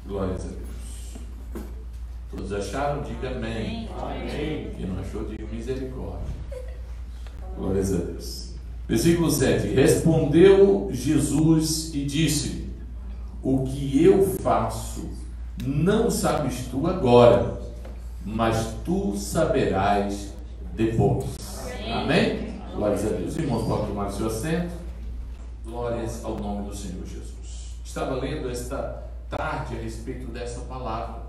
Glórias a Deus. Todos acharam? Diga amém. Amém. Quem não achou, diga misericórdia. Glórias a Deus. Versículo 7. Respondeu Jesus e disse: o que eu faço não sabes tu agora, mas tu saberás depois. Amém? Glórias a Deus. Irmãos, podem tomar seu assento. Glórias ao nome do Senhor Jesus. Estava lendo esta tarde a respeito dessa palavra,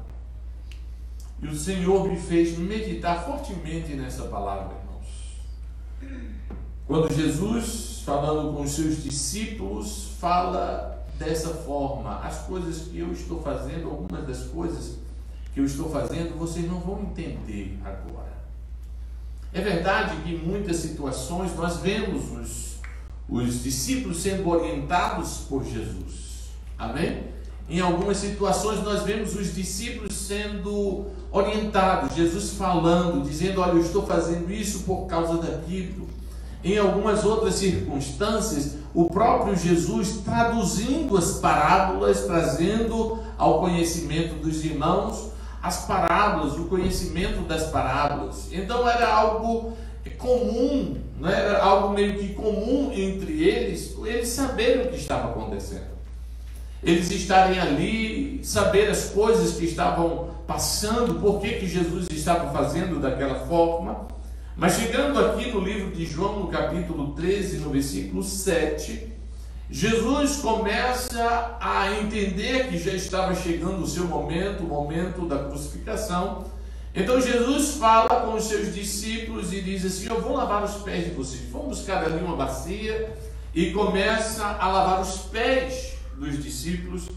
e o Senhor me fez meditar fortemente nessa palavra, irmãos. Quando Jesus, falando com os seus discípulos, fala dessa forma: as coisas que eu estou fazendo, algumas das coisas que eu estou fazendo, vocês não vão entender agora. É verdade que em muitas situações nós vemos os discípulos sendo orientados por Jesus. Amém? Em algumas situações nós vemos os discípulos sendo orientados, Jesus falando, dizendo: olha, eu estou fazendo isso por causa daquilo. Em algumas outras circunstâncias, o próprio Jesus traduzindo as parábolas, trazendo ao conhecimento dos irmãos as parábolas, o conhecimento das parábolas. Então era algo comum, não era algo meio que comum entre eles saberem o que estava acontecendo. Eles estarem ali, saber as coisas que estavam passando, por que Jesus estava fazendo daquela forma. Mas chegando aqui no livro de João, no capítulo 13, no versículo 7, Jesus começa a entender que já estava chegando o seu momento, o momento da crucificação. Então Jesus fala com os seus discípulos e diz assim: eu vou lavar os pés de vocês. Vamos buscar ali uma bacia, e começa a lavar os pés dos discípulos.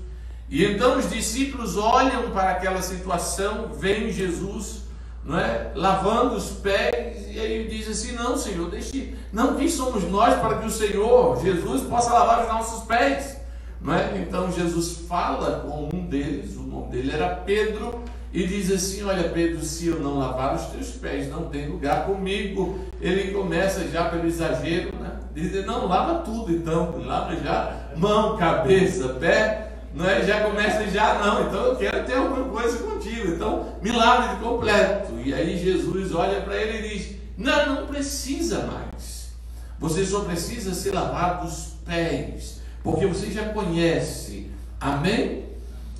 E então os discípulos olham para aquela situação, veem Jesus, não é, lavando os pés, e aí diz assim: não, Senhor, deixe, não, quem somos nós para que o Senhor Jesus possa lavar os nossos pés, não é? Então Jesus fala com um deles, o nome dele era Pedro, e diz assim: olha, Pedro, se eu não lavar os teus pés, não tem lugar comigo. Ele começa já pelo exagero, né? Diz: não, lava tudo então, lava já mão, cabeça, pé, não é? Já começa já, não, então eu quero ter alguma coisa contigo, então me lave de completo. E aí Jesus olha para ele e diz: não precisa mais, você só precisa ser lavado os pés, porque você já conhece. Amém?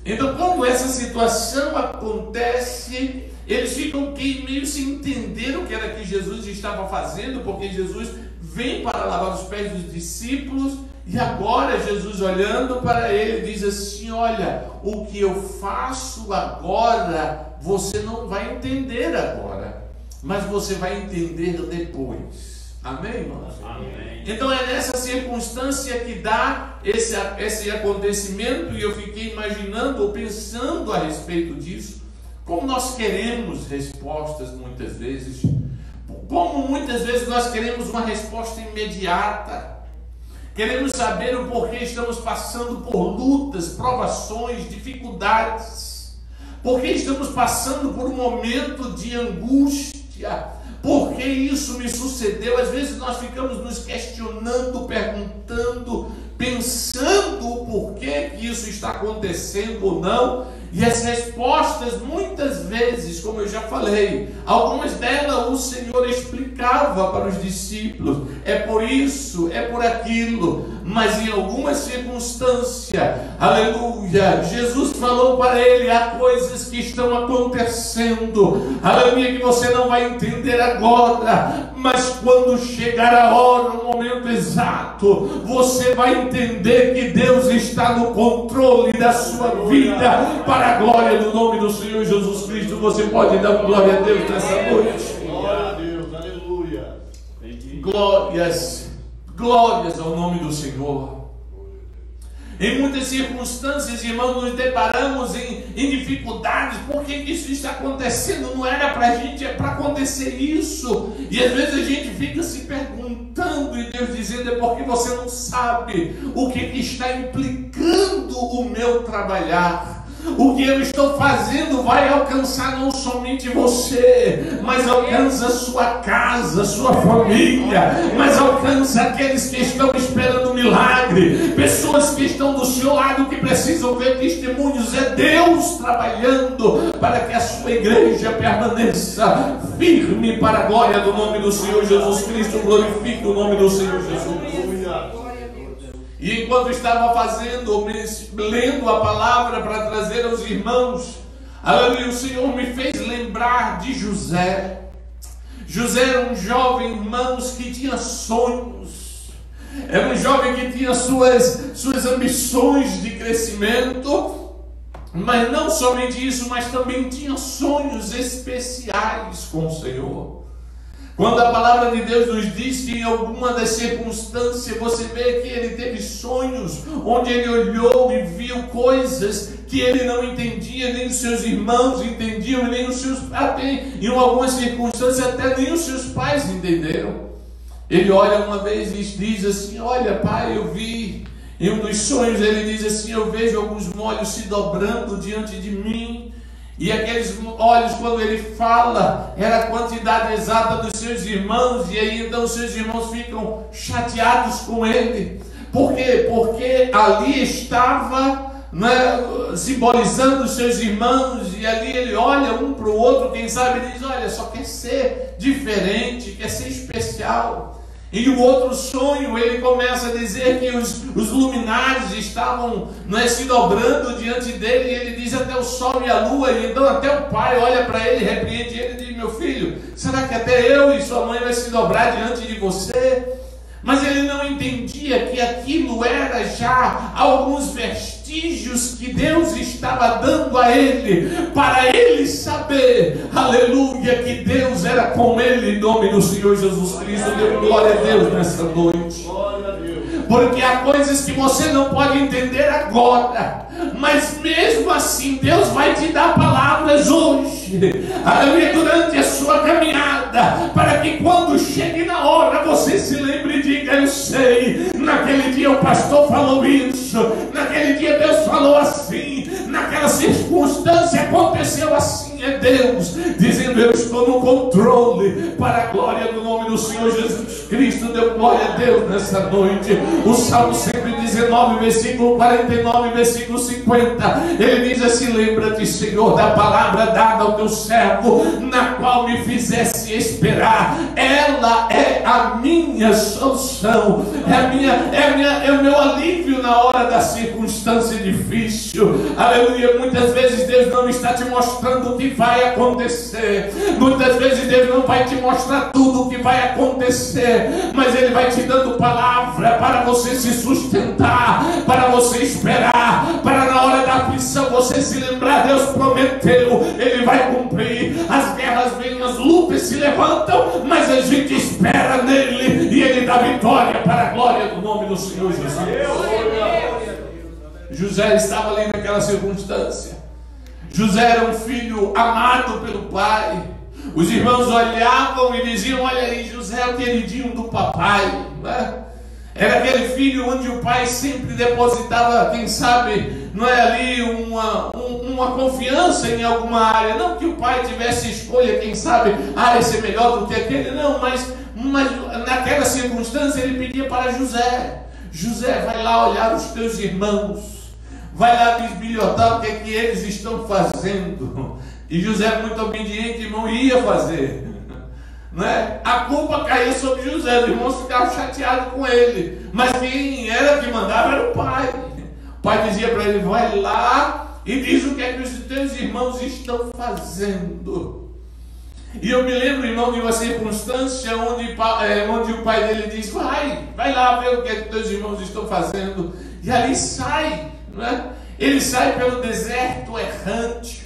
Então, quando essa situação acontece, eles ficam meio sem entender o que era que Jesus estava fazendo, porque Jesus vem para lavar os pés dos discípulos, e agora Jesus, olhando para ele, diz assim: olha, o que eu faço agora, você não vai entender agora, mas você vai entender depois. Amém, irmãos? Amém. Então é nessa circunstância que dá esse acontecimento, e eu fiquei imaginando ou pensando a respeito disso, como nós queremos respostas muitas vezes, como muitas vezes nós queremos uma resposta imediata, queremos saber o porquê estamos passando por lutas, provações, dificuldades, porque estamos passando por um momento de angústia. Por que isso me sucedeu? Às vezes nós ficamos nos questionando, perguntando, pensando o porquê que isso está acontecendo ou não. E as respostas, muitas vezes, como eu já falei, algumas delas o Senhor explicava para os discípulos: é por isso, é por aquilo. Mas em alguma circunstância, aleluia, Jesus falou para ele: há coisas que estão acontecendo, aleluia, que você não vai entender agora, mas quando chegar a hora, o momento exato, você vai entender que Deus está no controle da sua vida, para a glória do nome do Senhor Jesus Cristo. Você pode dar glória a Deus nessa noite? Glória a Deus, aleluia. Glórias ao nome do Senhor. Em muitas circunstâncias, irmãos, nos deparamos em dificuldades. Por que isso está acontecendo? Não era para a gente, é para acontecer isso. E às vezes a gente fica se perguntando, e Deus dizendo: é porque você não sabe o que está implicando o meu trabalhar. O que eu estou fazendo vai alcançar não somente você, mas alcança a sua casa, a sua família, mas alcança aqueles que estão esperando um milagre, pessoas que estão do seu lado, que precisam ver testemunhos. É Deus trabalhando para que a sua igreja permaneça firme para a glória do nome do Senhor Jesus Cristo. Glorifique o nome do Senhor Jesus. E enquanto estava lendo a palavra para trazer aos irmãos, aleluia, o Senhor me fez lembrar de José. José era um jovem, irmãos, que tinha sonhos. Era um jovem que tinha suas ambições de crescimento. Mas não somente isso, mas também tinha sonhos especiais com o Senhor. Quando a palavra de Deus nos diz que em alguma das circunstâncias você vê que ele teve sonhos, onde ele olhou e viu coisas que ele não entendia, nem os seus irmãos entendiam, nem os seus, até em algumas circunstâncias até nem os seus pais entenderam. Ele olha uma vez e diz assim: olha, pai, eu vi. Em um dos sonhos ele diz assim: eu vejo alguns molhos se dobrando diante de mim. E aqueles olhos, quando ele fala, era a quantidade exata dos seus irmãos. E aí então os seus irmãos ficam chateados com ele. Por quê? Porque ali estava, né, simbolizando os seus irmãos. E ali ele olha um para o outro, quem sabe, e diz: olha, só quer ser diferente, quer ser especial. E o outro sonho, ele começa a dizer que os luminares estavam, né, se dobrando diante dele, e ele diz até o sol e a lua. E então até o pai olha para ele, repreende ele e diz: meu filho, será que até eu e sua mãe vai se dobrar diante de você? Mas ele não entendia que aquilo era já alguns vestígios que Deus estava dando a ele, para ele saber, aleluia, que Deus era com ele, em nome do Senhor Jesus Cristo. Dê glória a Deus nessa noite. Porque há coisas que você não pode entender agora, mas mesmo assim Deus vai te dar palavras hoje, aleluia, durante a sua caminhada, para que quando chegue na hora você se lembre e diga: eu sei, naquele dia o pastor falou isso, naquele dia Deus falou assim, naquela circunstância aconteceu assim. É Deus dizendo: eu estou no controle, para a glória do nome do Senhor Jesus Cristo. Deu glória a Deus nessa noite. O Salmo 119, versículo 49, versículo 50, ele diz assim: lembra-te, Senhor, da palavra dada ao teu servo, na qual me fizesse esperar. Ela é a minha solução, é o meu alívio na hora da circunstância difícil. Aleluia. Muitas vezes Deus não está te mostrando o que vai acontecer, muitas vezes Deus não vai te mostrar tudo o que vai acontecer, mas Ele vai te dando palavra para você se sustentar, para você esperar, para na hora da aflição você se lembrar: Deus prometeu, Ele vai cumprir. As guerras vêm, as lutas se levantam, mas a gente espera nele e Ele dá vitória para a glória do nome do Senhor Jesus. José estava ali naquela circunstância. José era um filho amado pelo pai. Os irmãos olhavam e diziam: olha aí, José é o queridinho do papai, né? Era aquele filho onde o pai sempre depositava, quem sabe, não é ali uma confiança em alguma área. Não que o pai tivesse escolha, quem sabe, esse é melhor do que aquele, não, mas naquela circunstância ele pedia para José: José, vai lá olhar os teus irmãos, vai lá bisbilhotar o que é que eles estão fazendo. E José, muito obediente, irmão, ia fazer, né? A culpa caía sobre José, os irmãos ficavam chateados com ele, mas quem era que mandava era o pai. O pai dizia para ele: vai lá e diz o que é que os teus irmãos estão fazendo. E eu me lembro, irmão, de uma circunstância onde o pai dele diz: vai lá ver o que é que teus irmãos estão fazendo. E ali sai, né? Ele sai pelo deserto errante,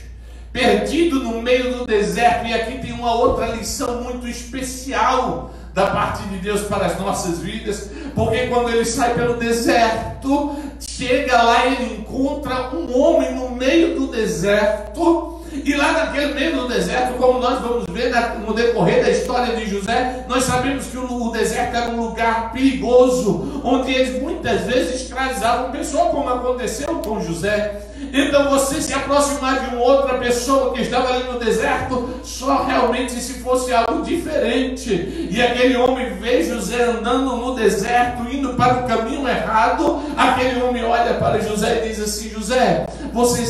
perdido no meio do deserto. E aqui tem uma outra lição muito especial da parte de Deus para as nossas vidas, porque quando ele sai pelo deserto, chega lá e ele encontra um homem no meio do deserto, E lá naquele meio do deserto, como nós vamos ver no decorrer da história de José, nós sabemos que o deserto era um lugar perigoso, onde eles muitas vezes escravizavam pessoas, como aconteceu com José. Então você se aproximar de uma outra pessoa que estava ali no deserto, só realmente se fosse algo diferente. E aquele homem vê José andando no deserto, indo para o caminho errado. Aquele homem olha para José e diz assim: José, você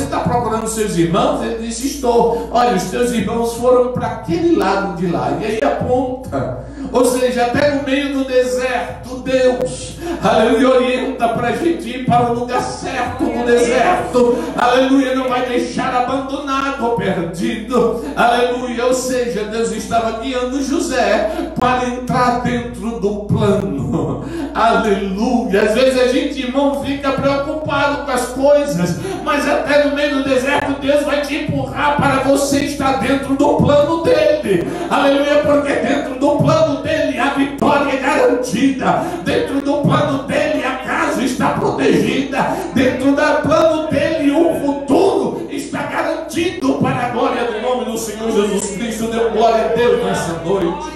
está procurando seus irmãos? Ele disse: estou. Olha, os teus irmãos foram para aquele lado de lá. E aí aponta. Ou seja, até no meio do deserto, Deus, aleluia, orienta para a gente ir para o lugar certo no deserto. Aleluia, não vai deixar abandonado ou perdido. Aleluia, ou seja, Deus estava guiando José para entrar dentro do plano. Aleluia, às vezes a gente, irmão, fica preocupado com as coisas, mas até no meio do deserto Deus vai te empurrar para você estar dentro do plano dele. Aleluia, porque dentro do plano dele a vitória é garantida, dentro do plano dele a casa está protegida, dentro do plano dele o futuro está garantido para a glória do nome do Senhor Jesus Cristo. Deu glória a Deus nessa noite.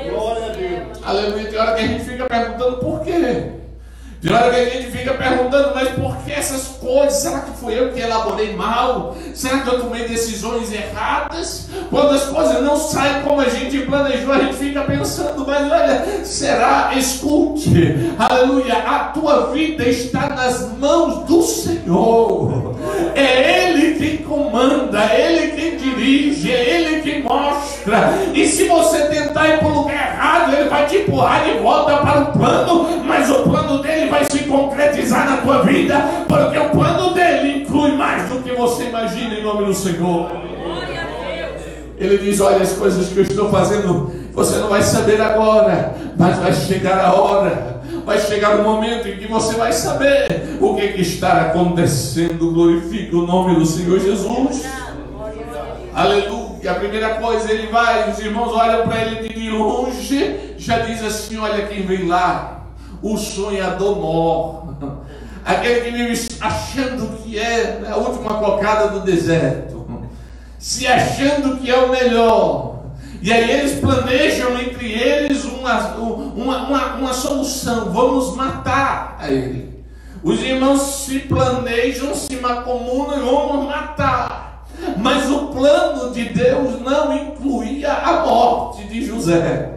Glória a Deus. Aleluia. Tem hora que a gente fica perguntando por quê. Tem hora que a gente fica perguntando, mas por que essas coisas? Será que fui eu que elaborei mal? Será que eu tomei decisões erradas? Quando as coisas não saem como a gente planejou, a gente fica pensando, mas olha, será? Escute, aleluia, a tua vida está nas mãos do Senhor. É Ele quem comanda, é Ele quem dirige, é Ele quem mostra. E se você tentar ir para o lugar errado, Ele vai te empurrar de volta para o plano, mas o plano dele vai se concretizar na tua vida, porque o plano dele inclui mais do que você imagina, em nome do Senhor. Ele diz: olha, as coisas que eu estou fazendo, você não vai saber agora, mas vai chegar a hora, vai chegar o momento em que você vai saber o que está acontecendo. Glorifique o nome do Senhor Jesus. Aleluia. A primeira coisa, ele vai, os irmãos olham para ele de longe, já diz assim: olha quem veio lá. O sonhador mor, aquele que vive achando que é a última cocada do deserto, se achando que é o melhor. E aí eles planejam entre eles uma solução: vamos matar a ele. Os irmãos se planejam, se macomunam e vamos matar. Mas o plano de Deus não incluía a morte de José.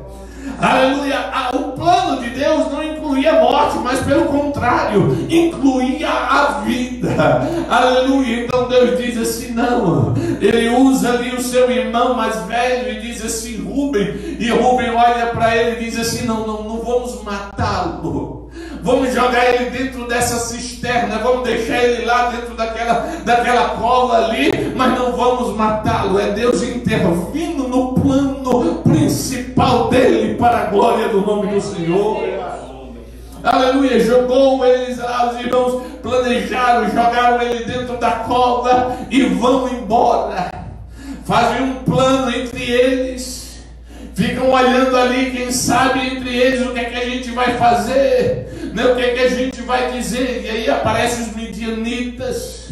Aleluia, o plano de Deus não incluía a morte, mas pelo contrário, incluía a vida. Aleluia, então Deus diz assim: não, ele usa ali o seu irmão mais velho e diz assim, Rubem, e Rubem olha para ele e diz assim: não vamos matá-lo, vamos jogar ele dentro dessa cisterna, vamos deixar ele lá dentro daquela cova ali, mas não vamos matá-lo. É Deus intervindo no plano principal dele, para a glória do nome do Senhor. Aleluia, jogou eles lá, os irmãos planejaram, jogaram ele dentro da cova e vão embora. Fazem um plano entre eles, ficam olhando ali, quem sabe entre eles o que é que a gente vai fazer, né? O que é que a gente vai dizer. E aí aparecem os midianitas.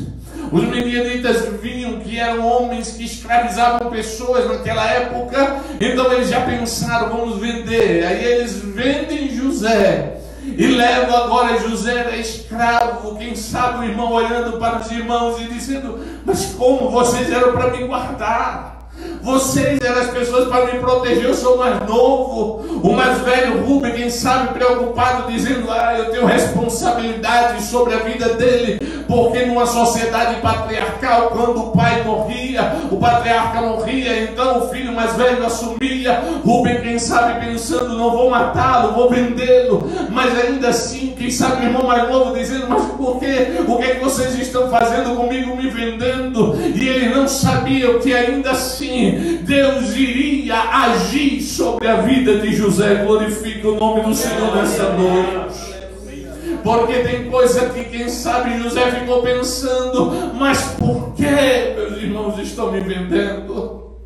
Os midianitas vinham, que eram homens que escravizavam pessoas naquela época. Então eles já pensaram: vamos vender. Aí eles vendem José e levam agora José era escravo. Quem sabe o irmão olhando para os irmãos e dizendo: mas como? Vocês eram para me guardar, vocês eram as pessoas para me proteger, eu sou mais novo. O mais velho Rubem, quem sabe preocupado, dizendo: eu tenho responsabilidade sobre a vida dele, porque numa sociedade patriarcal, quando o pai morria, o patriarca morria, então o filho mais velho assumia. Rubem, quem sabe pensando: não vou matá-lo, vou vendê-lo. Mas ainda assim, quem sabe o irmão mais novo dizendo: mas por quê? O que é que vocês estão fazendo comigo, me vendendo? E ele não sabia que ainda assim Deus iria agir sobre a vida de José. Glorifique o nome do Senhor nessa noite. Porque tem coisa que, quem sabe, José ficou pensando: mas por que meus irmãos estão me vendendo?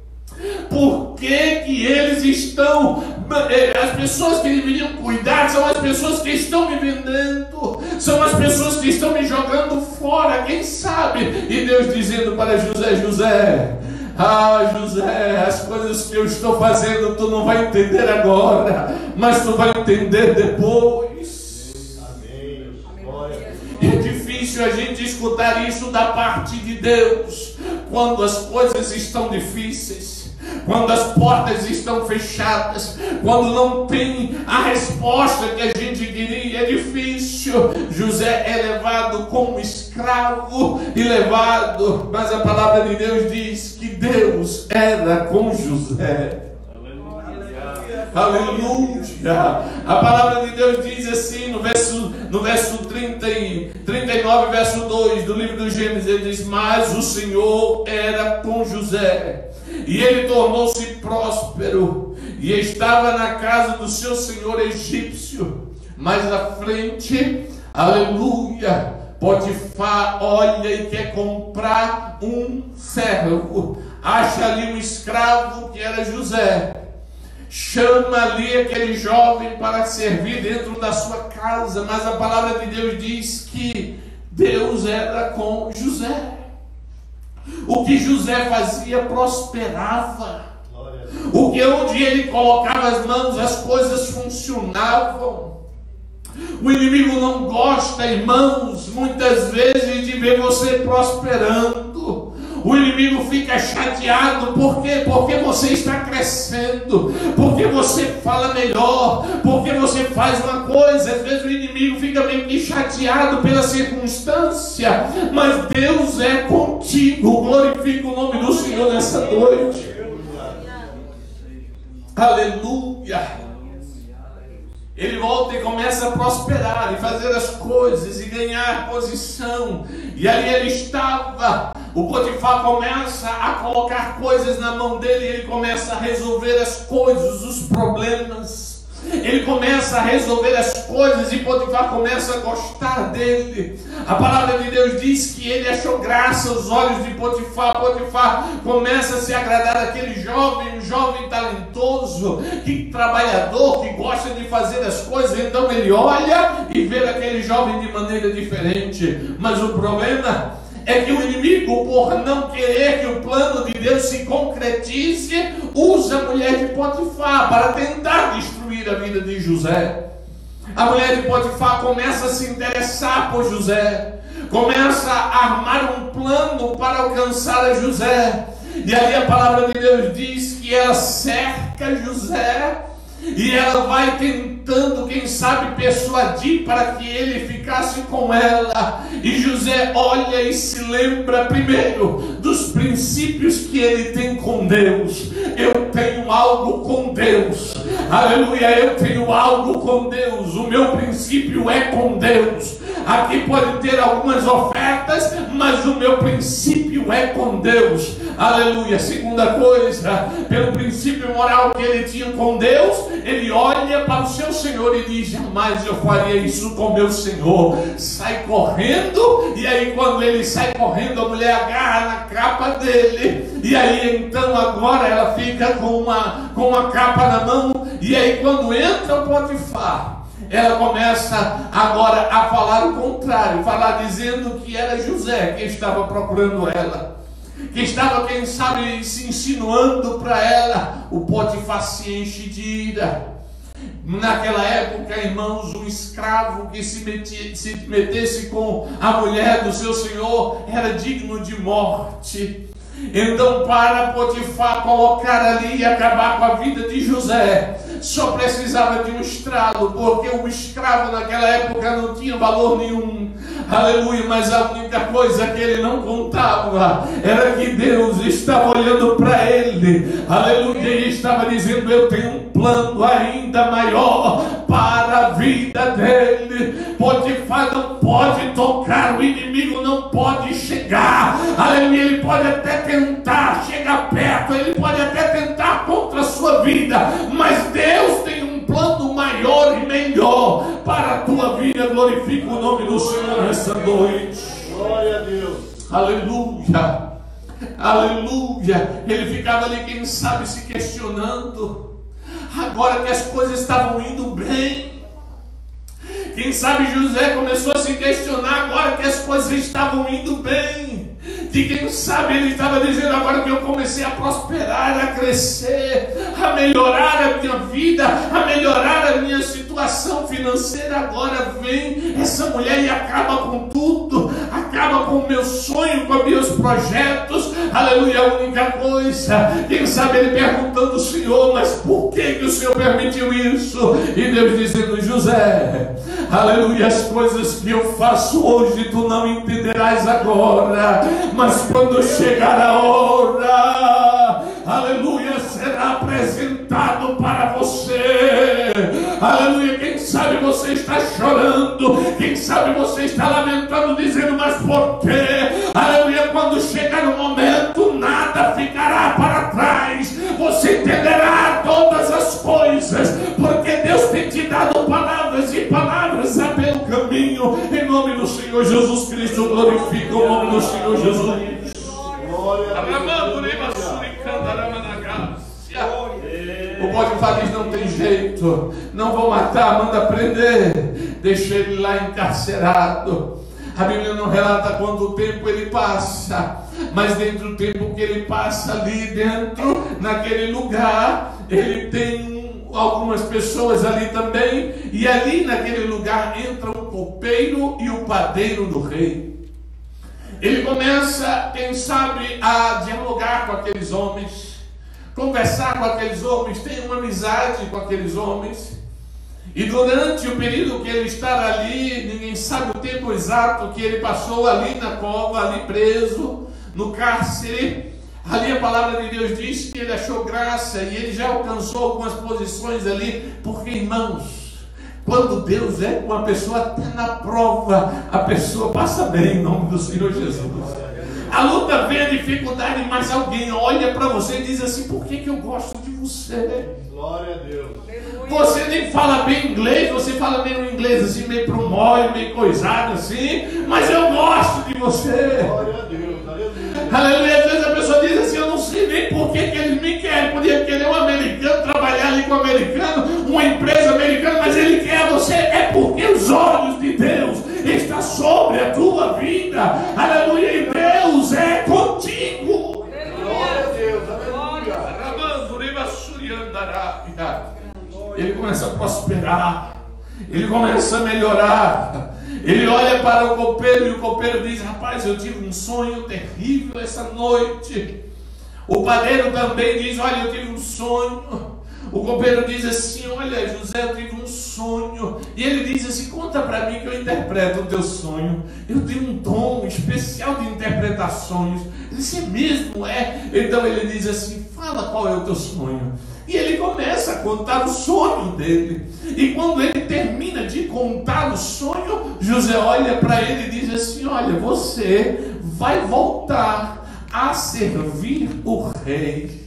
Por que eles estão As pessoas que deveriam cuidar são as pessoas que estão me vendendo, são as pessoas que estão me jogando fora, quem sabe? E Deus dizendo para José: José, José, as coisas que eu estou fazendo tu não vai entender agora, mas tu vai entender depois. Amém. É difícil a gente escutar isso da parte de Deus quando as coisas estão difíceis, quando as portas estão fechadas, quando não tem a resposta que a gente queria. É difícil. José é levado como escravo e levado, mas a palavra de Deus diz que Deus era com José. Aleluia. A palavra de Deus diz assim no verso 39, verso 2 do livro dos Gênesis, ele diz: mas o Senhor era com José, e ele tornou-se próspero, e estava na casa do seu senhor egípcio. Mais à frente, aleluia, Potifar olha e quer comprar um servo, acha ali um escravo que era José, chama ali aquele jovem para servir dentro da sua casa, mas a palavra de Deus diz que Deus era com José. O que José fazia prosperava. Onde ele colocava as mãos, as coisas funcionavam. O inimigo não gosta, irmãos, muitas vezes de ver você prosperando. O inimigo fica chateado. Por quê? Porque você está crescendo, porque você fala melhor, porque você faz uma coisa. Às vezes o inimigo fica meio que chateado pela circunstância, mas Deus é contigo. Glorifica o nome do Senhor nessa noite. Aleluia. Ele volta e começa a prosperar e fazer as coisas e ganhar posição. E ali ele estava. O Potifar começa a colocar coisas na mão dele, e ele começa a resolver as coisas, os problemas. Ele começa a resolver as coisas e Potifar começa a gostar dele. A palavra de Deus diz que ele achou graça aos olhos de Potifar. Potifar começa a se agradar daquele jovem, um jovem talentoso, que trabalhador, que gosta de fazer as coisas. Então ele olha e vê aquele jovem de maneira diferente. Mas o problema é que o inimigo, por não querer que o plano de Deus se concretize, usa a mulher de Potifar para tentar destruir a vida de José. A mulher de Potifar começa a se interessar por José, começa a armar um plano para alcançar a José. E ali a palavra de Deus diz que ela cerca José e ela vai tentando, quem sabe, persuadir para que ele ficasse com ela. E José olha e se lembra primeiro dos princípios que ele tem com Deus. Eu tenho algo com Deus. Aleluia, eu tenho algo com Deus. O meu princípio é com Deus. Aqui pode ter algumas ofertas, mas o meu princípio é com Deus. Aleluia. Segunda coisa, pelo princípio moral que ele tinha com Deus, ele olha para o seu Senhor e diz: jamais eu faria isso com meu Senhor. Sai correndo, e aí quando ele sai correndo, a mulher agarra na capa dele, e aí então agora ela fica com uma capa na mão. E aí quando entra o Potifar, ela começa agora a falar o contrário, falar dizendo que era José que estava procurando ela, que estava, quem sabe, se insinuando para ela. O Potifar se enche de ira. Naquela época, irmãos, um escravo que se metesse com a mulher do seu senhor era digno de morte. Então, para Potifar colocar ali e acabar com a vida de José, só precisava de um estralo, porque o escravo naquela época não tinha valor nenhum. Aleluia, mas a única coisa que ele não contava era que Deus estava olhando para ele. Aleluia, e estava dizendo: eu tenho um plano ainda maior para a vida dele. Potifar não pode tocar, o inimigo não pode chegar. Aleluia, ele pode até tentar chegar perto, ele pode até tentar contra a sua vida, mas Deus tem um plano maior e melhor para a tua vida. Glorifica o nome do Senhor nessa noite. Glória a Deus. Aleluia, aleluia. Ele ficava ali, quem sabe, se questionando. agora que as coisas estavam indo bem. Quem sabe José começou a se questionar agora que as coisas estavam indo bem. De quem sabe ele estava dizendo, agora que eu comecei a prosperar, a crescer, a melhorar a minha vida, a melhorar a minha situação financeira, agora vem essa mulher e acaba com tudo, acaba com o meu sonho, com os meus projetos. Aleluia, a única coisa, quem sabe ele perguntando ao Senhor, mas por que o Senhor permitiu isso? E Deus dizendo, José, aleluia, as coisas que eu faço hoje tu não entenderás agora, mas quando chegar a hora, aleluia, será apresentado para você. Aleluia, quem sabe você está chorando, quem sabe você está lamentando, dizendo, mas por quê? Aleluia, quando chegar o momento, nada ficará para trás, você entenderá todas as coisas, porque Deus tem te dado palavras e palavras a pelo caminho. Em nome do Senhor Jesus Cristo, glorifica o nome do Senhor Jesus. O Potifar diz, não tem jeito, não vou matar, manda prender, deixa ele lá encarcerado. A Bíblia não relata quanto tempo ele passa, mas dentro do tempo que ele passa ali dentro, naquele lugar, ele tem algumas pessoas ali também, e ali naquele lugar entra o copeiro e o padeiro do rei. Ele começa, quem sabe, a dialogar com aqueles homens, conversar com aqueles homens, ter uma amizade com aqueles homens. E durante o período que ele está ali, ninguém sabe o tempo exato que ele passou ali na cova, ali preso, no cárcere. Ali a palavra de Deus diz que ele achou graça e ele já alcançou algumas posições ali, porque, irmãos, quando Deus é com a pessoa, até na prova, a pessoa passa bem, em nome do Senhor Jesus. A luta vem, a dificuldade, mas alguém olha para você e diz assim, por que eu gosto de você? Glória a Deus. Você nem fala bem inglês, você fala meio inglês assim, meio pro mole, meio coisado assim, mas eu gosto de você. Glória a Deus, aleluia. Aleluia. Às vezes a pessoa diz assim, eu não sei nem por que eles me querem. Podia querer um americano, trabalhar ali com um americano, uma empresa americana, mas ele quer você, é porque os olhos de Deus estão sobre a tua vida. Aleluia, e Deus é contigo. Glória a Deus, aleluia. Ele começa a prosperar, ele começa a melhorar. Ele olha para o copeiro e o copeiro diz, rapaz, eu tive um sonho terrível essa noite. O padeiro também diz, olha, eu tive um sonho. O copeiro diz assim, olha, José, eu tive um sonho. E ele diz assim, conta para mim que eu interpreto o teu sonho. Eu tenho um dom especial de interpretar sonhos. Ele disse, mesmo é? Então ele diz assim, fala qual é o teu sonho. E ele começa a contar o sonho dele. E quando ele termina de contar o sonho, José olha para ele e diz assim, olha, você vai voltar a servir o rei.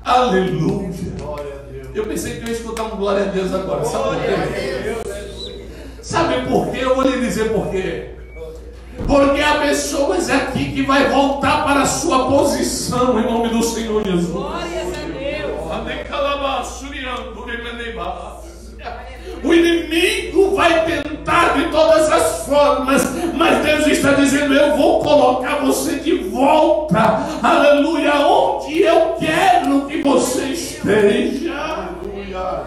Aleluia. Glória a Deus. Eu pensei que eu ia escutar um glória a Deus agora. Sabe por quê? Sabe por quê? Eu vou lhe dizer por quê. Porque há pessoas aqui que vai voltar para a sua posição em nome do Senhor Jesus. Glórias a Deus. O inimigo vai tentar de todas as formas, mas Deus está dizendo, eu vou colocar você de volta, aleluia, onde eu quero que você esteja. Aleluia.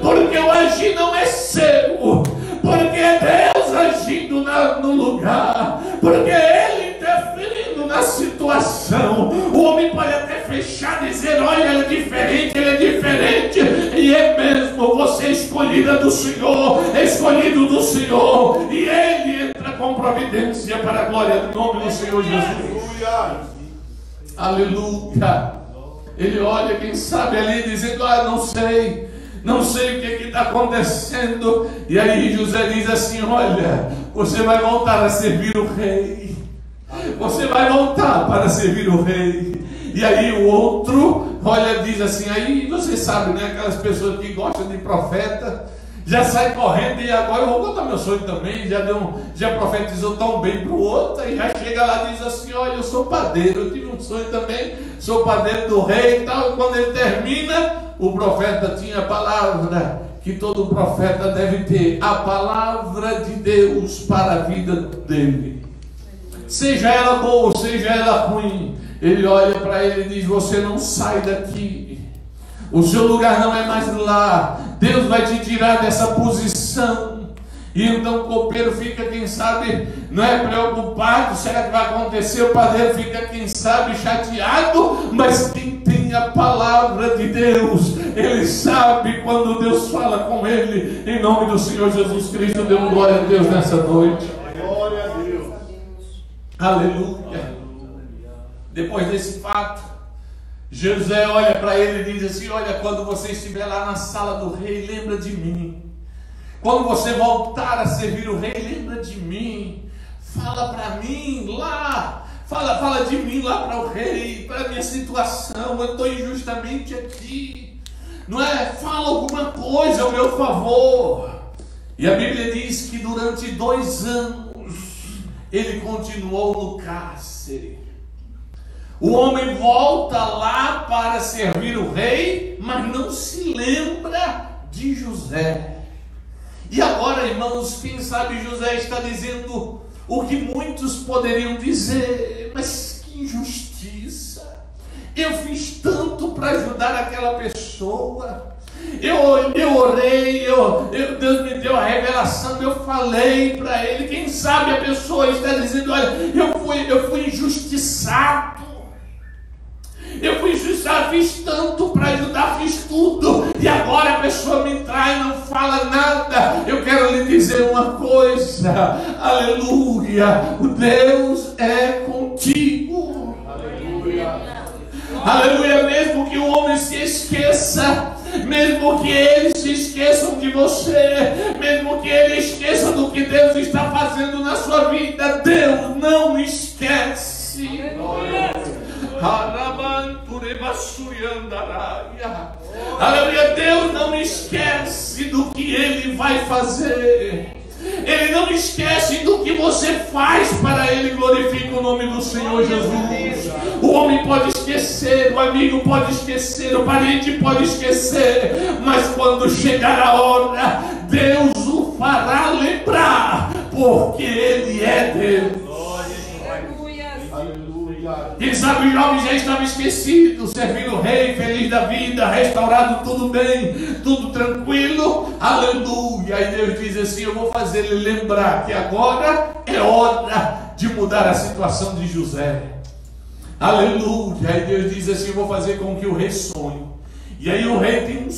Porque o agir não é seu, porque é Deus agindo no lugar, porque Ele interferindo na situação. O homem pode até fechar e dizer, olha, ele é diferente, e é mesmo, você é escolhida do Senhor, é escolhido do Senhor, e Ele entra com providência para a glória do nome do Senhor Jesus. Aleluia. Aleluia. Ele olha, quem sabe ali, dizendo, não sei o que está acontecendo. E aí José diz assim, olha, você vai voltar a servir o rei. Você vai voltar para servir o rei. E aí o outro, olha, diz assim, aí você sabe, né, aquelas pessoas que gostam de profeta, já sai correndo e agora eu vou contar meu sonho também, já profetizou tão bem para o outro, e já chega lá e diz assim, olha, eu sou padeiro, eu tive um sonho também, sou padeiro do rei e tal. E quando ele termina o profeta tinha a palavra que todo profeta deve ter, a palavra de Deus para a vida dele. Seja ela boa, seja ela ruim, ele olha para ele e diz: você não sai daqui, o seu lugar não é mais lá, Deus vai te tirar dessa posição. E então o copeiro fica, quem sabe, não é preocupado, será que vai acontecer? O padeiro fica, quem sabe, chateado, mas quem tem a palavra de Deus, ele sabe quando Deus fala com ele. Em nome do Senhor Jesus Cristo, dê glória a Deus nessa noite. Glória a Deus. Aleluia. Depois desse fato, José olha para ele e diz assim: olha, quando você estiver lá na sala do rei, lembra de mim. Quando você voltar a servir o rei, lembra de mim. Fala para mim lá. Fala de mim lá para o rei, para a minha situação. Eu estou injustamente aqui. Não é? Fala alguma coisa ao meu favor. E a Bíblia diz que durante 2 anos ele continuou no cárcere. O homem volta lá para servir o rei, mas não se lembra de José. E agora, irmãos, quem sabe José está dizendo o que muitos poderiam dizer: mas que injustiça, eu fiz tanto para ajudar aquela pessoa, eu orei, Deus me deu a revelação, eu falei para ele. Quem sabe a pessoa está dizendo: olha, eu fui injustiçado, fiz tanto para ajudar, fiz tudo, e agora a pessoa me trai, não fala nada. Eu quero lhe dizer uma coisa: aleluia, o Deus é contigo. Aleluia. Aleluia. Mesmo que o homem se esqueça, mesmo que eles se esqueçam de você, mesmo que eles esqueçam do que Deus está fazendo na sua vida, Deus não esquece. Aleluia. Deus não esquece do que Ele vai fazer. Ele não esquece do que você faz para Ele. Glorifica o nome do Senhor Jesus. O homem pode esquecer, o amigo pode esquecer, o parente pode esquecer, mas quando chegar a hora, Deus o fará lembrar, porque Ele é Deus. Quem sabe o jovem já estava esquecido, servindo o rei, feliz da vida, restaurado, tudo bem, tudo tranquilo, aleluia. E Deus diz assim: eu vou fazer ele lembrar que agora é hora de mudar a situação de José, aleluia. E Deus diz assim: eu vou fazer com que o rei sonhe. E aí o rei tem um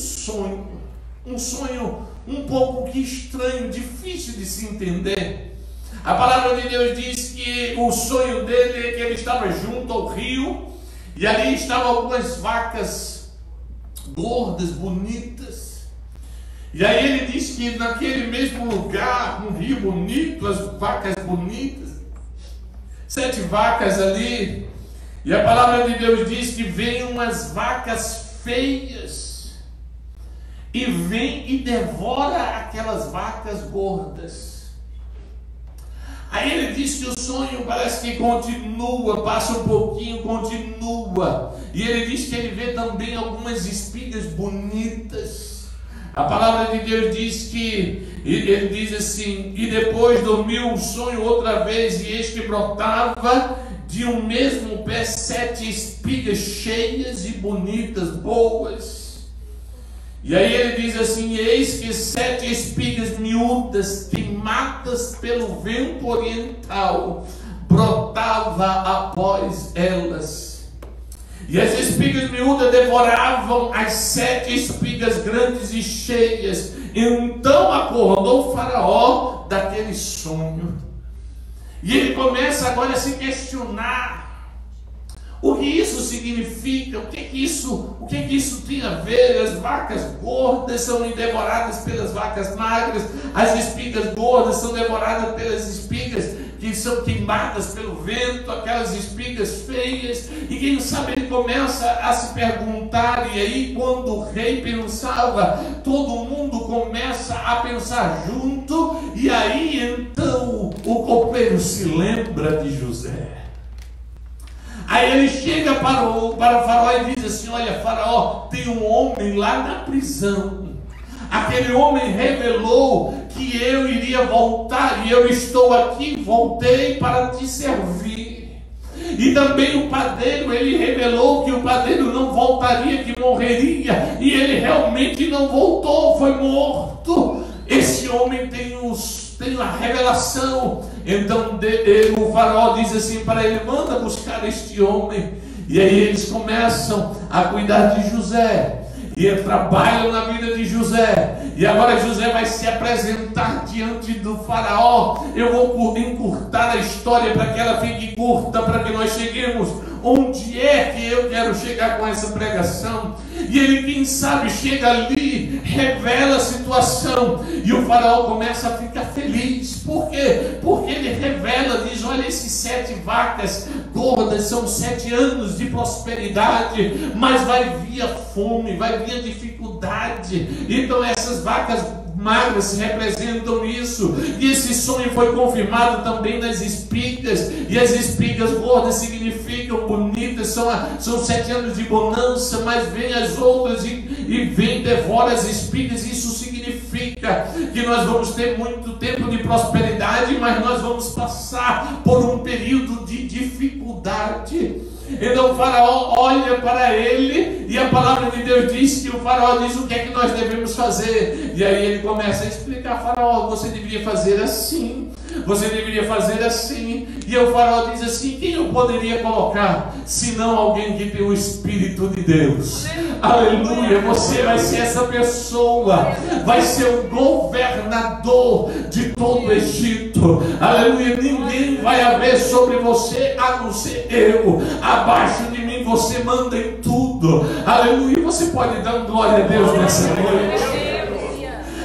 sonho um pouco que estranho, difícil de se entender. A palavra de Deus diz que o sonho dele é que ele estava junto ao rio, e ali estavam algumas vacas gordas, bonitas. E aí ele diz que naquele mesmo lugar, um rio bonito, as vacas bonitas, 7 vacas ali, e a palavra de Deus diz que vem umas vacas feias, e vem e devora aquelas vacas gordas. Aí ele diz que o sonho parece que continua, passa um pouquinho, continua. E ele diz que ele vê também algumas espigas bonitas. A palavra de Deus diz que, ele diz assim: e depois dormiu o sonho outra vez, e eis que brotava de um mesmo pé 7 espigas cheias e bonitas, boas. E aí ele diz assim: eis que 7 espigas miúdas, queimadas pelo vento oriental, brotava após elas. E as espigas miúdas devoravam as 7 espigas grandes e cheias. Então acordou o faraó daquele sonho. E ele começa agora a se questionar. O que isso significa? O que isso tem a ver? As vacas gordas são devoradas pelas vacas magras, as espigas gordas são devoradas pelas espigas que são queimadas pelo vento, aquelas espigas feias. E quem sabe ele começa a se perguntar, e aí quando o rei pensava, todo mundo começa a pensar junto, e aí então o copeiro se lembra de José. Aí ele chega para o faraó e diz assim: olha, faraó, tem um homem lá na prisão. Aquele homem revelou que eu iria voltar, e eu estou aqui, voltei para te servir. E também o padeiro, ele revelou que o padeiro não voltaria, que morreria, e ele realmente não voltou, foi morto. Esse homem tem a revelação. Então o faraó diz assim para ele: manda buscar este homem. E aí eles começam a cuidar de José, e trabalham na vida de José. E agora José vai se apresentar diante do faraó. Eu vou encurtar a história para que ela fique curta, para que nós cheguemos onde é que eu quero chegar com essa pregação. E ele, quem sabe, chega ali, revela a situação, e o faraó começa a ficar feliz. Por quê? Porque ele revela, diz: olha, esses 7 vacas gordas são 7 anos de prosperidade, mas vai vir a fome, vai vir a dificuldade. Então essas vacas magras representam isso, e esse sonho foi confirmado também nas espigas, e as espigas gordas significam bonitas, são 7 anos de bonança, mas vem as outras e vem, devora as espigas. Isso significa que nós vamos ter muito tempo de prosperidade, mas nós vamos passar por um período de dificuldade. Então o faraó olha para ele, e a palavra de Deus diz que o faraó diz o que é que nós devemos fazer. E aí ele começa a explicar: faraó, você deveria fazer assim, você deveria fazer assim. E o faraó diz assim: quem eu poderia colocar, senão alguém que tem o Espírito de Deus? Aleluia, você vai ser essa pessoa, vai ser o governador de todo o Egito. Aleluia, ninguém vai haver sobre você a não ser eu. Abaixo de mim você manda em tudo. Aleluia, você pode dar glória a Deus nessa noite.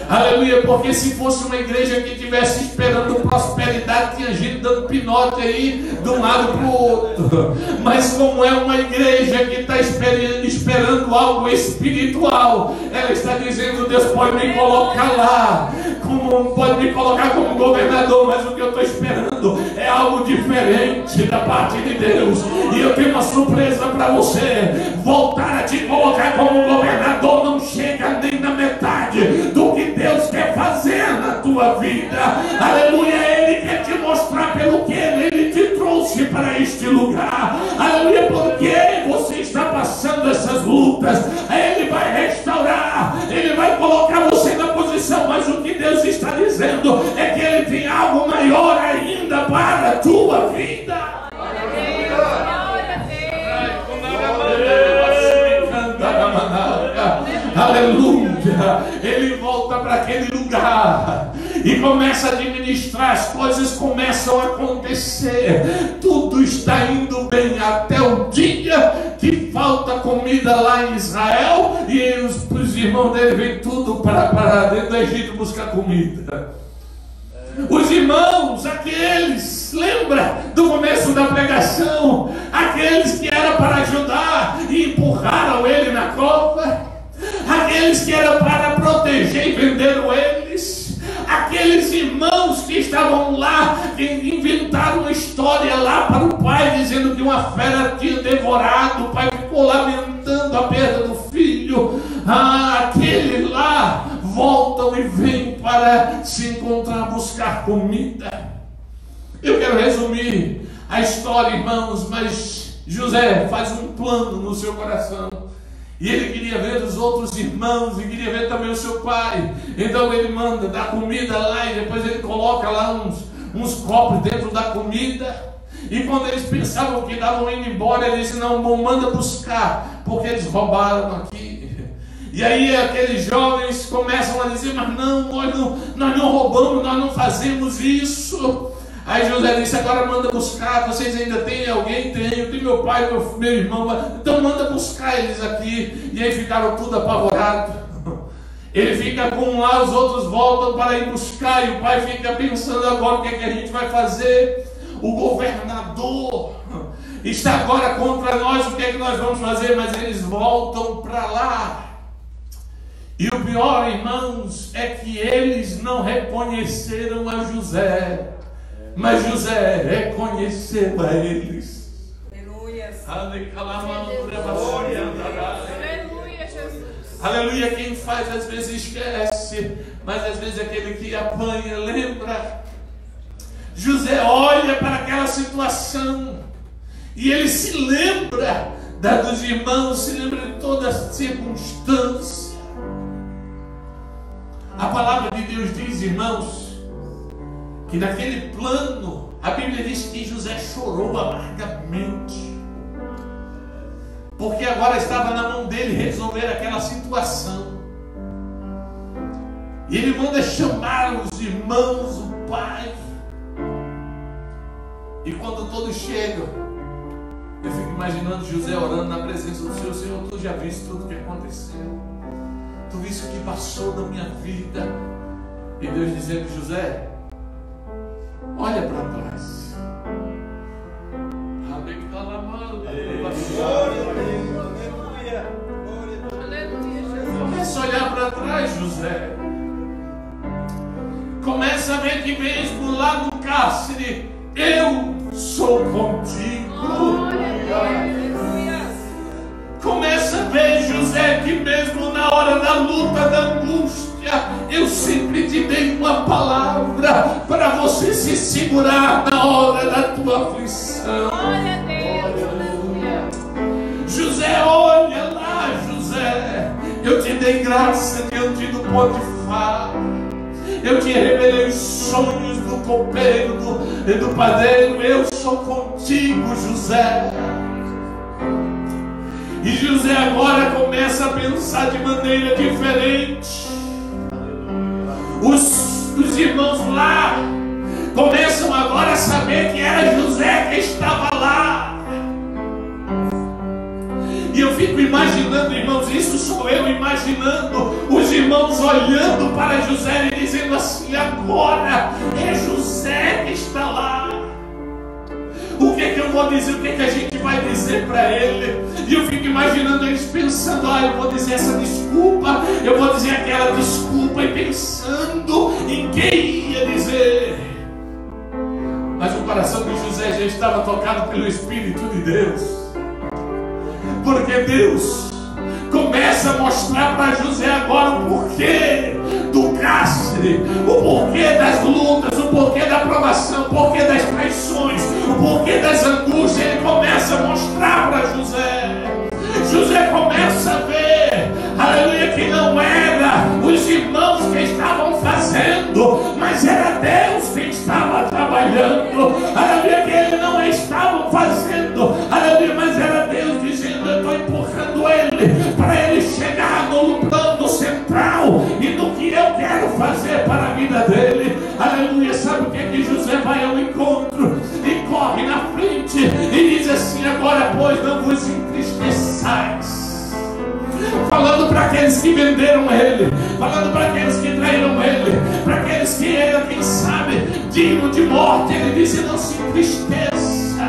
Aleluia, porque se fosse uma igreja que estivesse esperando prosperidade, tinha gente dando pinote aí de um lado para o outro. Mas como é uma igreja que está esperando algo espiritual, ela está dizendo: Deus pode me colocar lá, pode me colocar como governador, mas o que eu estou esperando é algo diferente da parte de Deus. E eu tenho uma surpresa para você: voltar a te colocar como governador não chega nem na metade do que Deus quer fazer na tua vida. Aleluia, Ele quer te mostrar pelo que Ele te trouxe para este lugar. Aleluia, porque você está passando essas lutas, Ele vai restaurar, Ele vai colocar você na posição. Mas o que Deus está dizendo é que Ele tem algo maior ainda para a tua vida. Aleluia, ele volta para aquele lugar e começa a administrar, as coisas começam a acontecer, tudo está indo bem até o dia que falta comida lá em Israel, e os irmãos dele vêm tudo para dentro do Egito buscar comida. Os irmãos, aqueles, lembra do começo da pregação, aqueles que era para ajudar e empurraram ele na cova, aqueles que era para proteger e venderam eles, aqueles irmãos que estavam lá, que inventaram uma história lá para o pai, dizendo que uma fera tinha devorado, o pai ficou lamentando a perda do filho. Aqueles lá voltam e vêm para se encontrar, buscar comida. Eu quero resumir a história, irmãos, mas José faz um plano no seu coração. E ele queria ver os outros irmãos, e queria ver também o seu pai. Então ele manda dar comida lá, e depois ele coloca lá uns copos dentro da comida. E quando eles pensavam que estavam indo embora, ele disse: não, bom, manda buscar, porque eles roubaram aqui. E aí aqueles jovens começam a dizer: mas não, nós não roubamos, nós não fazemos isso. Aí José disse: agora manda buscar, vocês ainda têm alguém? Tenho, tem meu pai, meu irmão, então manda buscar eles aqui. E aí ficaram tudo apavorados. Ele fica com um lá, os outros voltam para ir buscar, e o pai fica pensando: agora o que é que a gente vai fazer? O governador está agora contra nós, o que é que nós vamos fazer? Mas eles voltam para lá. E o pior, irmãos, é que eles não reconheceram a José, mas José reconheceu a eles. Aleluia, Jesus. Aleluia, quem faz às vezes esquece, mas às vezes aquele que apanha lembra. José olha para aquela situação e ele se lembra dos irmãos, se lembra de toda a circunstância. A palavra de Deus diz, irmãos, que naquele plano, a Bíblia diz que José chorou amargamente, porque agora estava na mão dele resolver aquela situação. E ele manda chamar os irmãos, o pai. E quando todos chegam, eu fico imaginando José orando na presença do Senhor. Senhor, tu já viste tudo o que aconteceu, tu viste o que passou na minha vida. E Deus dizendo, José, olha para trás. Começa a olhar para trás, José. Começa a ver que mesmo lá no cárcere, eu sou contigo. Começa a ver, José, que mesmo na hora da luta, da angústia, eu sempre te dei uma palavra para você se segurar na hora da tua aflição. Glória a Deus. José, olha lá, José, eu te dei graça diante do Potifar. Eu te revelei os sonhos do copeiro, do padeiro. Eu sou contigo, José. E José agora começa a pensar de maneira diferente. Os irmãos lá começam agora a saber que era José que estava lá. E eu fico imaginando, irmãos, isso sou eu imaginando, os irmãos olhando para José e dizendo assim, agora é José que está lá. O que é que eu vou dizer? O que é que a gente vai dizer para ele? E eu fico imaginando eles pensando, eu vou dizer essa desculpa, eu vou dizer aquela desculpa, e pensando em quem ia dizer. Mas o coração de José já estava tocado pelo Espírito de Deus. Porque Deus começa a mostrar para José agora o porquê do cárcere, o porquê das lutas, o porquê da provação, o porquê das traições, o porquê das angústias. Ele começa a mostrar para José. José começa a ver, aleluia, que não era os irmãos que estavam fazendo, mas era Deus que estava trabalhando. Aleluia, que eles não estavam fazendo, aleluia, mas era Deus dizendo, eu estou empurrando ele para ele chegar no plano central e no que eu quero fazer para a vida dele. Aleluia, sabe o que José vai ao encontro e corre na frente e diz assim, agora pois não vos entristeçais. Falando para aqueles que venderam ele, falando para aqueles que traíram ele, para aqueles que eram, quem sabe, digno de morte. Ele disse, não se entristeça,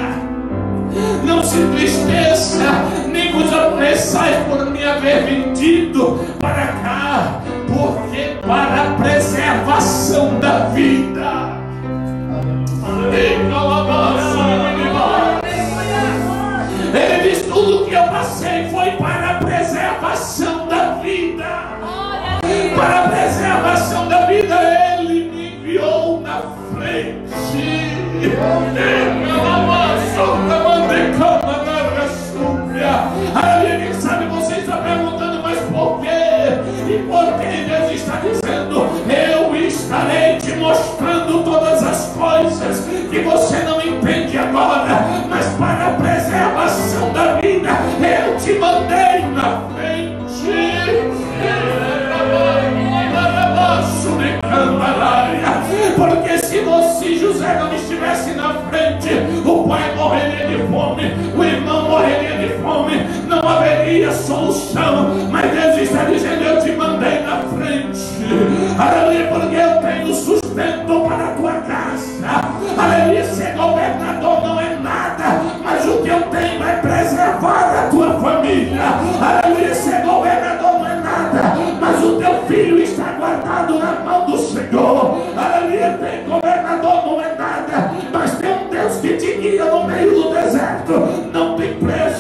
não se entristeça, nem vos aborreçais por me haver vendido para cá, porque para a preservação da vida. Ele diz, tudo que eu passei foi para a preservação da vida. Para a preservação da vida, ele me enviou na frente. Quem sabe você está perguntando, mas por quê? E por que Deus está dizendo, eu estarei te mostrando todas as coisas que você não entende agora, mas para a preservação da vida, eu te mandei na frente. Porque se José não estivesse na frente, o pai morreria de fome, o irmão morreria de fome, não haveria solução. Mas Deus está dizendo, eu te mandei na frente. Aleluia, porque eu tenho sustento para a tua casa. Aleluia, ser governador não é nada, mas o que eu tenho é preservar a tua família. Aleluia, ser governador não é nada, mas o teu filho está guardado na mão do Senhor. Aleluia, tem governador não é nada, mas tem um Deus que te guia no meio do deserto. Não tem preço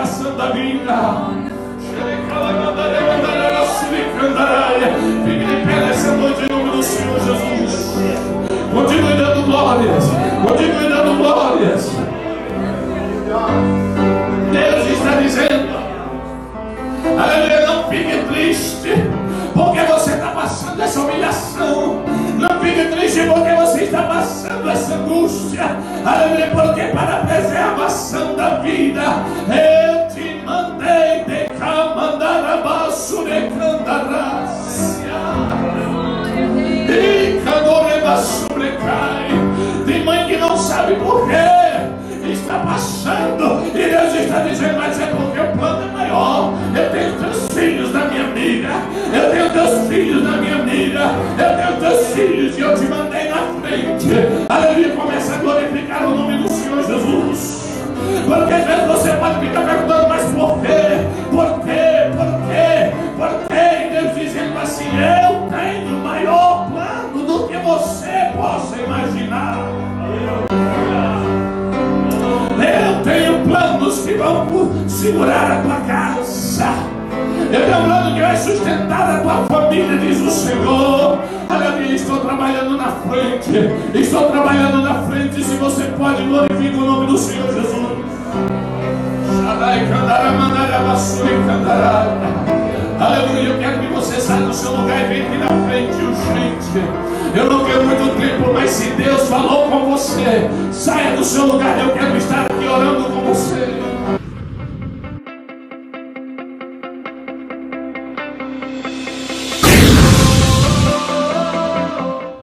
passando a vida. Fique de pé nessa noite em nome do Senhor Jesus. Continue dando glórias. Continue dando glórias. Deus está dizendo: aleluia, não fique triste porque você está passando essa humilhação. Não fique triste porque você está passando essa angústia. Aleluia, porque para a preservação da vida eu te mandei de cá mandar abaixo de candarás. E candoreba sobrecai. Tem mãe que não sabe por quê está passando, e Deus está dizendo: mas é porque o plano é maior. Eu tenho teus filhos na minha mira, eu tenho teus filhos na minha mira, eu tenho teus filhos e eu te mandei na frente. Aleluia, começa a glorificar o nome do Senhor Jesus. Porque às vezes você pode ficar perguntando: mas por quê? Por quê? Por quê? Por quê? E Deus dizendo assim: eu tenho maior plano do que você possa imaginar. Eu tenho planos que vão segurar a tua casa. Eu tenho um plano que vai sustentar a tua família, diz o Senhor. Aleluia, estou trabalhando na frente. Estou trabalhando na frente. Se você pode, glorifique o nome do Senhor Jesus. Aleluia, eu quero que você saia do seu lugar e venha aqui na frente, urgente. Eu não quero muito tempo, mas se Deus falou com você, saia do seu lugar. Eu quero estar aqui orando com você.